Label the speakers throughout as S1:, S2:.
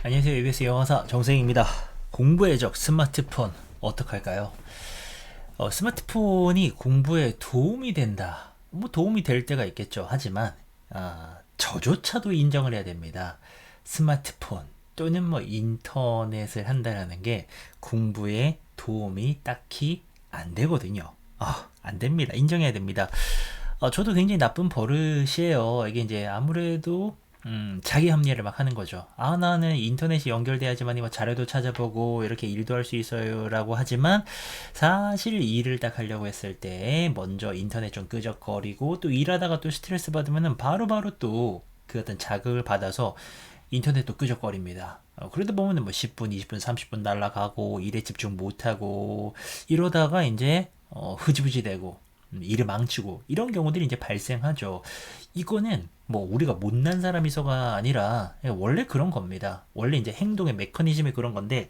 S1: 안녕하세요. EBS 영어사 정승입니다. 공부의 적 스마트폰 어떡할까요? 스마트폰이 공부에 도움이 된다. 뭐 도움이 될 때가 있겠죠. 하지만 저조차도 인정을 해야 됩니다. 스마트폰 또는 뭐 인터넷을 한다라는 게 공부에 도움이 딱히 안 되거든요. 안 됩니다. 인정해야 됩니다. 저도 굉장히 나쁜 버릇이에요. 이게 이제 아무래도 자기 합리화를 막 하는 거죠. 나는 인터넷이 연결돼야지만 뭐 자료도 찾아보고 이렇게 일도 할 수 있어요라고 하지만 사실 일을 딱 하려고 했을 때 먼저 인터넷 좀 끄적거리고 또 일하다가 또 스트레스 받으면은 바로바로 또 그 어떤 자극을 받아서 인터넷도 끄적거립니다. 그러다 보면은 뭐 10분, 20분, 30분 날아가고 일에 집중 못하고 이러다가 이제 흐지부지 되고 일을 망치고 이런 경우들이 이제 발생하죠. 이거는 뭐 우리가 못난 사람이서가 아니라 원래 그런 겁니다. 원래 이제 행동의 메커니즘이 그런 건데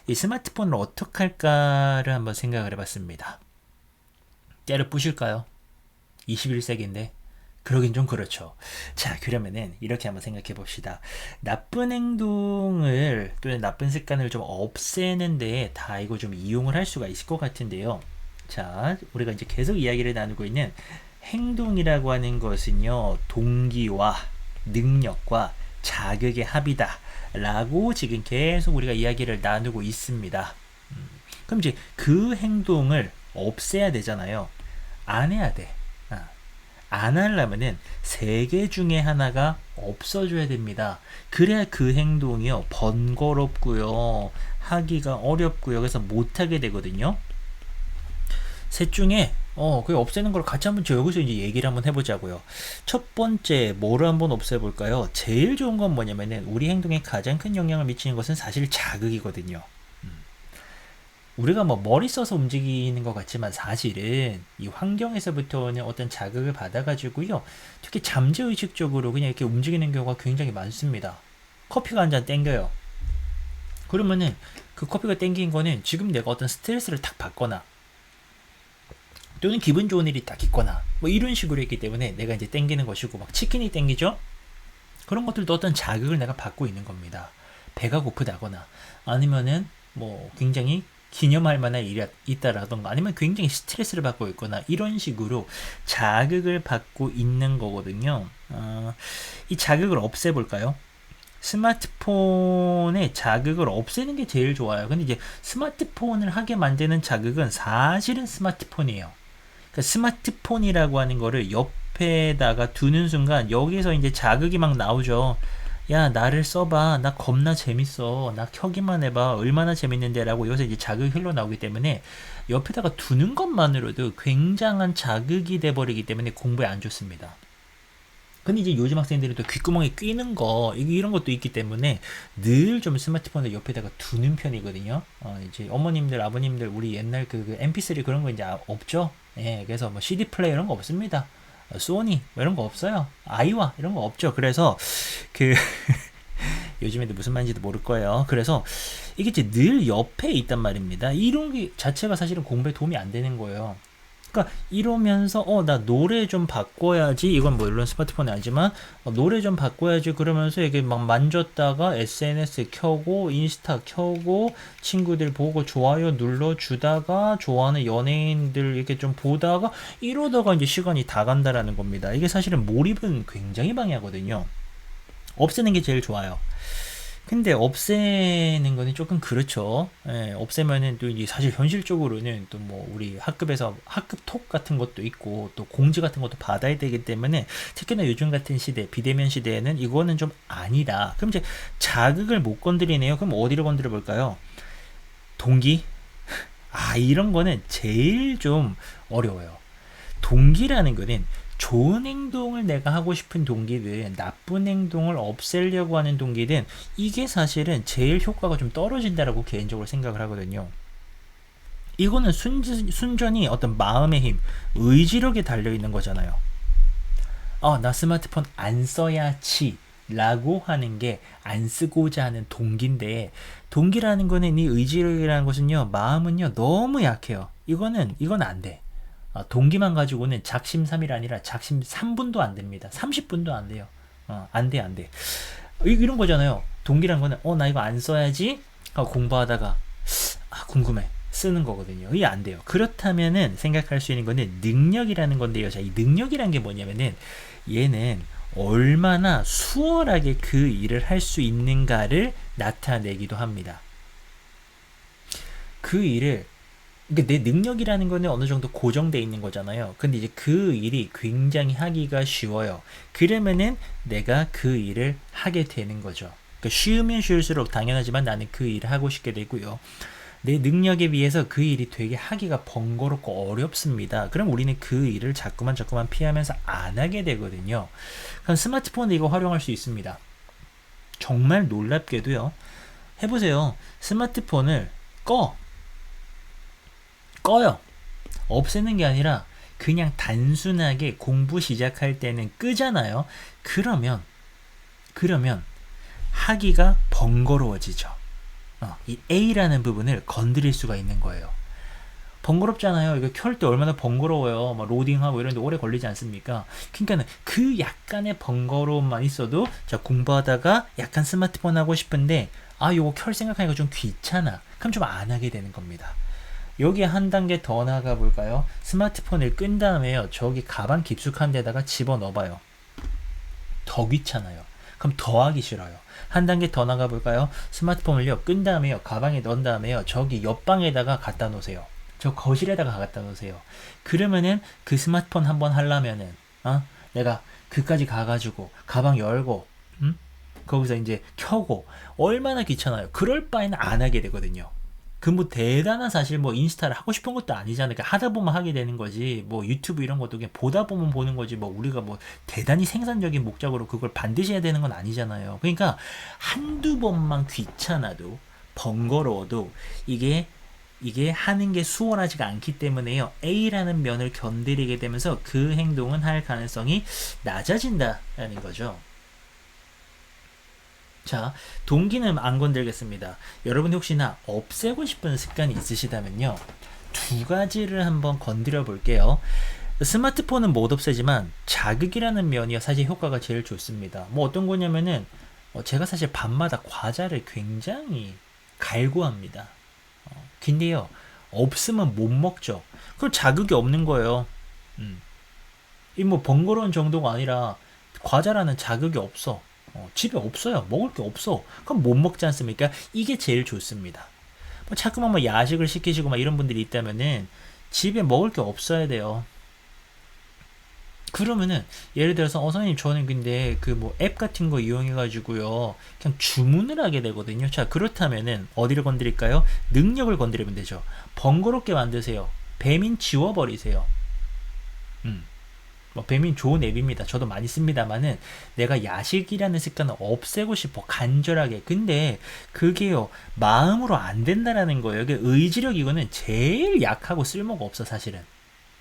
S1: 이 스마트폰을 어떻게 할까를 한번 생각을 해봤습니다. 때를 부실까요? 21세기인데 그러긴 좀 그렇죠. 자, 그러면은 이렇게 한번 생각해 봅시다. 나쁜 행동을 또는 나쁜 습관을 좀 없애는데 다 이거 좀 이용을 할 수가 있을 것 같은데요. 자, 우리가 이제 계속 이야기를 나누고 있는 행동이라고 하는 것은요, 동기와 능력과 자극의 합이다. 라고 지금 계속 우리가 이야기를 나누고 있습니다. 그럼 이제 그 행동을 없애야 되잖아요. 안 해야 돼. 안 하려면은 세 개 중에 하나가 없어져야 됩니다. 그래야 그 행동이요, 번거롭고요, 하기가 어렵고요, 그래서 못하게 되거든요. 셋 중에 그 없애는 걸 같이 한번 여기서 이제 얘기를 한번 해보자고요. 첫 번째 뭐를 한번 없애볼까요? 제일 좋은 건 뭐냐면은 우리 행동에 가장 큰 영향을 미치는 것은 사실 자극이거든요. 우리가 뭐 머리 써서 움직이는 것 같지만 사실은 이 환경에서부터 오는 어떤 자극을 받아가지고요. 특히 잠재의식적으로 그냥 이렇게 움직이는 경우가 굉장히 많습니다. 커피가 한 잔 땡겨요. 그러면은 그 커피가 땡긴 거는 지금 내가 어떤 스트레스를 탁 받거나 또는 기분 좋은 일이 딱 있거나 뭐 이런 식으로 있기 때문에 내가 이제 땡기는 것이고 막 치킨이 땡기죠? 그런 것들도 어떤 자극을 내가 받고 있는 겁니다. 배가 고프다거나 아니면은 뭐 굉장히 기념할 만한 일이 있다라던가 아니면 굉장히 스트레스를 받고 있거나 이런 식으로 자극을 받고 있는 거거든요. 이 자극을 없애볼까요? 스마트폰의 자극을 없애는 게 제일 좋아요. 근데 이제 스마트폰을 하게 만드는 자극은 사실은 스마트폰이에요. 그러니까 스마트폰이라고 하는 거를 옆에다가 두는 순간 여기서 이제 자극이 막 나오죠. 야, 나를 써봐. 나 겁나 재밌어. 나 켜기만 해봐. 얼마나 재밌는데 라고 여기서 이제 자극이 흘러나오기 때문에 옆에다가 두는 것만으로도 굉장한 자극이 돼버리기 때문에 공부에 안 좋습니다. 근데 이제 요즘 학생들은 또 귓구멍에 끼는 거, 이런 것도 있기 때문에 늘 좀 스마트폰을 옆에다가 두는 편이거든요. 이제 어머님들, 아버님들, 우리 옛날 그 MP3 그런 거 이제 없죠? 예, 그래서 뭐 CD 플레이 이런 거 없습니다. 소니, 뭐 이런 거 없어요. 아이와 이런 거 없죠. 그래서 그, 요즘에도 무슨 말인지도 모를 거예요. 그래서 이게 이제 늘 옆에 있단 말입니다. 이런 게 자체가 사실은 공부에 도움이 안 되는 거예요. 그러니까 이러면서 나 노래 좀 바꿔야지, 이건 뭐 물론 스마트폰이 아니지만 노래 좀 바꿔야지 그러면서 이게 막 만졌다가 SNS 켜고 인스타 켜고 친구들 보고 좋아요 눌러주다가 좋아하는 연예인들 이렇게 좀 보다가 이러다가 이제 시간이 다 간다라는 겁니다. 이게 사실은 몰입은 굉장히 방해하거든요. 없애는 게 제일 좋아요. 근데 없애는 거는 조금 그렇죠. 예, 없애면은 또 이제 사실 현실적으로는 또 뭐 우리 학급에서 학급 톡 같은 것도 있고 또 공지 같은 것도 받아야 되기 때문에 특히나 요즘 같은 시대, 비대면 시대에는 이거는 좀 아니다. 그럼 이제 자극을 못 건드리네요. 그럼 어디로 건드려 볼까요? 동기? 이런 거는 제일 좀 어려워요. 동기라는 거는 좋은 행동을 내가 하고 싶은 동기든 나쁜 행동을 없애려고 하는 동기든 이게 사실은 제일 효과가 좀 떨어진다라고 개인적으로 생각을 하거든요. 이거는 순전히 어떤 마음의 힘, 의지력에 달려있는 거잖아요. 나 스마트폰 안 써야지 라고 하는 게 안 쓰고자 하는 동기인데, 동기라는 거는 이 의지력이라는 것은요, 마음은요 너무 약해요. 이건 안 돼. 동기만 가지고는 작심삼일 아니라 작심 3분도 안 됩니다. 30분도 안 돼요. 안 돼, 안 돼. 이런 거잖아요. 동기란 거는 나 이거 안 써야지 하고 공부하다가 궁금해 쓰는 거거든요. 이게 안 돼요. 그렇다면은 생각할 수 있는 거는 능력이라는 건데요. 자, 이 능력이라는 게 뭐냐면은 얘는 얼마나 수월하게 그 일을 할 수 있는가를 나타내기도 합니다. 그 일을 그러니까 내 능력이라는 거는 어느 정도 고정돼 있는 거잖아요. 근데 이제 그 일이 굉장히 하기가 쉬워요. 그러면은 내가 그 일을 하게 되는 거죠. 그러니까 쉬우면 쉬울수록 당연하지만 나는 그 일을 하고 싶게 되고요. 내 능력에 비해서 그 일이 되게 하기가 번거롭고 어렵습니다. 그럼 우리는 그 일을 자꾸만 피하면서 안 하게 되거든요. 그럼 스마트폰에 이거 활용할 수 있습니다. 정말 놀랍게도요. 해보세요. 스마트폰을 꺼요. 없애는 게 아니라 그냥 단순하게 공부 시작할 때는 끄잖아요. 그러면 하기가 번거로워지죠. 이 A라는 부분을 건드릴 수가 있는 거예요. 번거롭잖아요. 이거 켤 때 얼마나 번거로워요. 막 로딩하고 이런데 오래 걸리지 않습니까? 그러니까는 그 약간의 번거로움만 있어도 자 공부하다가 약간 스마트폰 하고 싶은데 요거 켤 생각하니까 좀 귀찮아. 그럼 좀 안 하게 되는 겁니다. 여기에 한 단계 더 나가 볼까요? 스마트폰을 끈 다음에요. 저기 가방 깊숙한 데다가 집어넣어봐요. 더 귀찮아요. 그럼 더 하기 싫어요. 한 단계 더 나가 볼까요? 스마트폰을요 끈 다음에요. 가방에 넣은 다음에요. 저기 옆방에다가 갖다 놓으세요. 저 거실에다가 갖다 놓으세요. 그러면은 그 스마트폰 한번 하려면은 내가 그까지 가가지고 가방 열고 거기서 이제 켜고 얼마나 귀찮아요. 그럴 바에는 안 하게 되거든요. 그 뭐 대단한 사실 뭐 인스타를 하고 싶은 것도 아니잖아요. 그러니까 하다 보면 하게 되는 거지. 뭐 유튜브 이런 것도 그냥 보다 보면 보는 거지. 뭐 우리가 뭐 대단히 생산적인 목적으로 그걸 반드시 해야 되는 건 아니잖아요. 그러니까 한두 번만 귀찮아도 번거로워도 이게 하는 게 수월하지가 않기 때문에요. A라는 면을 건드리게 되면서 그 행동은 할 가능성이 낮아진다라는 거죠. 자, 동기는 안 건들겠습니다. 여러분이 혹시나 없애고 싶은 습관이 있으시다면요. 두 가지를 한번 건드려 볼게요. 스마트폰은 못 없애지만 자극이라는 면이 사실 효과가 제일 좋습니다. 뭐 어떤 거냐면은 제가 사실 밤마다 과자를 굉장히 갈구합니다. 근데요, 없으면 못 먹죠. 그럼 자극이 없는 거예요. 이 뭐 번거로운 정도가 아니라 과자라는 자극이 없어. 집에 없어요. 먹을 게 없어. 그럼 못 먹지 않습니까? 이게 제일 좋습니다. 뭐 자꾸만 뭐 야식을 시키시고 막 이런 분들이 있다면은 집에 먹을 게 없어야 돼요. 그러면은 예를 들어서 선생님 저는 근데 그 뭐 앱 같은 거 이용해 가지고요 그냥 주문을 하게 되거든요. 자 그렇다면은 어디를 건드릴까요? 능력을 건드리면 되죠. 번거롭게 만드세요. 배민 지워버리세요. 뭐 배민 좋은 앱입니다. 저도 많이 씁니다만은 내가 야식이라는 습관을 없애고 싶어 간절하게. 근데 그게요 마음으로 안 된다라는 거예요. 이게 의지력 이거는 제일 약하고 쓸모가 없어 사실은.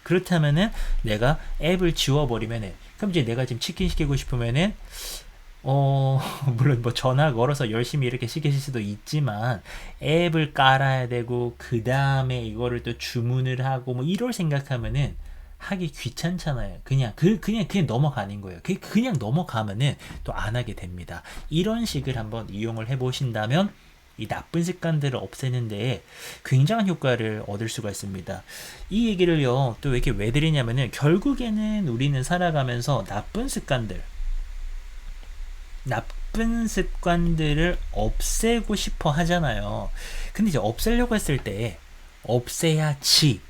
S1: 그렇다면은 내가 앱을 지워버리면은 그럼 이제 내가 지금 치킨 시키고 싶으면은 물론 뭐 전화 걸어서 열심히 이렇게 시키실 수도 있지만 앱을 깔아야 되고 그 다음에 이거를 또 주문을 하고 뭐 이럴 생각하면은 하기 귀찮잖아요. 그냥 넘어가는 거예요. 그냥 넘어가면은 또 안 하게 됩니다. 이런 식을 한번 이용을 해보신다면 이 나쁜 습관들을 없애는 데에 굉장한 효과를 얻을 수가 있습니다. 이 얘기를요, 또 이렇게 왜 드리냐면은 결국에는 우리는 살아가면서 나쁜 습관들을 없애고 싶어 하잖아요. 근데 이제 없애려고 했을 때 없애야지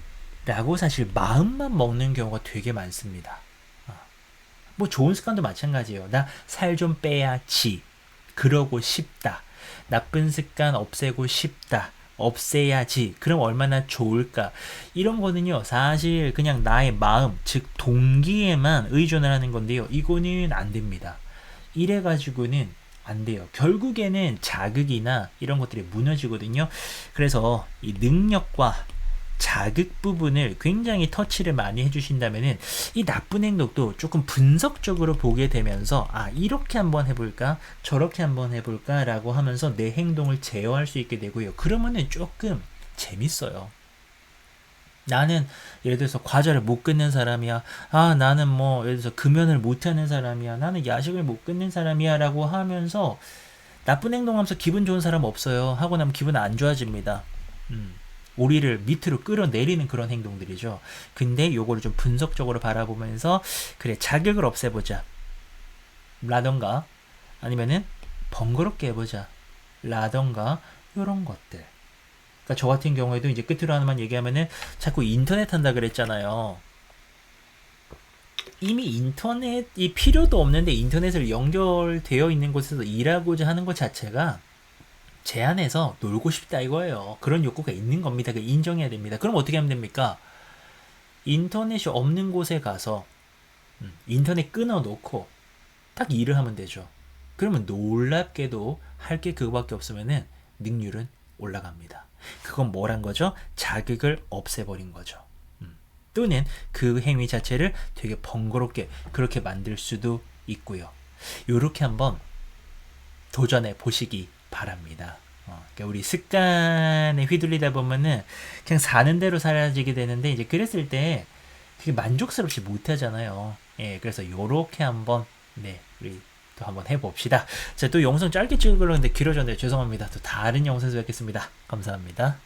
S1: 라고 사실 마음만 먹는 경우가 되게 많습니다. 뭐 좋은 습관도 마찬가지예요. 나 살 좀 빼야지. 그러고 싶다. 나쁜 습관 없애고 싶다. 없애야지. 그럼 얼마나 좋을까? 이런 거는요, 사실 그냥 나의 마음, 즉 동기에만 의존을 하는 건데요. 이거는 안 됩니다. 이래가지고는 안 돼요. 결국에는 자극이나 이런 것들이 무너지거든요. 그래서 이 능력과 자극 부분을 굉장히 터치를 많이 해주신다면은 이 나쁜 행동도 조금 분석적으로 보게 되면서 이렇게 한번 해볼까 저렇게 한번 해볼까 라고 하면서 내 행동을 제어할 수 있게 되고요. 그러면은 조금 재밌어요. 나는 예를 들어서 과자를 못 끊는 사람이야. 나는 뭐 예를 들어서 금연을 못 하는 사람이야. 나는 야식을 못 끊는 사람이야 라고 하면서 나쁜 행동하면서 기분 좋은 사람 없어요. 하고 나면 기분 안 좋아집니다. 우리를 밑으로 끌어내리는 그런 행동들이죠. 근데 요거를 좀 분석적으로 바라보면서 그래 자극을 없애보자 라던가 아니면은 번거롭게 해보자 라던가 요런 것들. 그러니까 저 같은 경우에도 이제 끝으로 하나만 얘기하면은 자꾸 인터넷 한다 그랬잖아요. 이미 인터넷이 필요도 없는데 인터넷을 연결되어 있는 곳에서 일하고자 하는 것 자체가 제 안에서 놀고 싶다 이거예요. 그런 욕구가 있는 겁니다. 그 인정해야 됩니다. 그럼 어떻게 하면 됩니까? 인터넷이 없는 곳에 가서 인터넷 끊어놓고 딱 일을 하면 되죠. 그러면 놀랍게도 할 게 그거밖에 없으면은 능률은 올라갑니다. 그건 뭐란 거죠? 자극을 없애버린 거죠. 또는 그 행위 자체를 되게 번거롭게 그렇게 만들 수도 있고요. 요렇게 한번 도전해 보시기 바랍니다. 그러니까 우리 습관에 휘둘리다 보면은 그냥 사는 대로 사라지게 되는데 이제 그랬을 때 되게 만족스럽지 못하잖아요. 예, 그래서 요렇게 한번 네, 우리 또 한번 해봅시다. 자, 또 영상 짧게 찍으려고 했는데 길어졌네요. 죄송합니다. 또 다른 영상에서 뵙겠습니다. 감사합니다.